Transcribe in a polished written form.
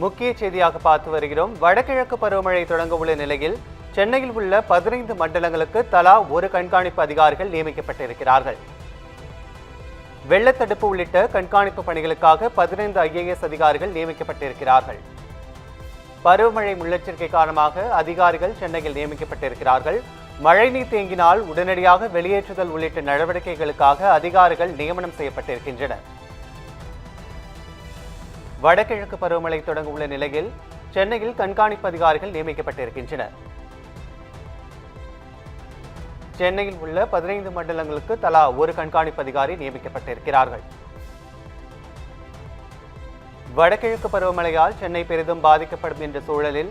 முக்கிய செய்தியாக பார்த்து வருகிறோம். வடகிழக்கு பருவமழை தொடங்க உள்ள நிலையில் சென்னையில் உள்ள 15 மண்டலங்களுக்கு தலா ஒரு கண்காணிப்பு அதிகாரிகள் நியமிக்கப்பட்டிருக்கிறார்கள். வெள்ளத்தடுப்பு உள்ளிட்ட கண்காணிப்பு பணிகளுக்காக 15 IAS அதிகாரிகள் நியமிக்கப்பட்டிருக்கிறார்கள். பருவமழை முன்னெச்சரிக்கை காரணமாக அதிகாரிகள் சென்னையில் நியமிக்கப்பட்டிருக்கிறார்கள். மழைநீர் தேங்கினால் உடனடியாக வெளியேற்றுதல் உள்ளிட்ட நடவடிக்கைகளுக்காக அதிகாரிகள் நியமனம் செய்யப்பட்டிருக்கின்றனர். வடகிழக்கு பருவமழை தொடங்க உள்ள நிலையில் சென்னையில் கண்காணிப்பு அதிகாரிகள் நியமிக்கப்பட்டிருக்கின்றனர். சென்னையில் உள்ள 15 மண்டலங்களுக்கு தலா ஒரு கண்காணிப்பு அதிகாரி நியமிக்கப்பட்டிருக்கிறார்கள். வடகிழக்கு பருவமழையால் சென்னை பெரிதும் பாதிக்கப்படும் என்ற சூழலில்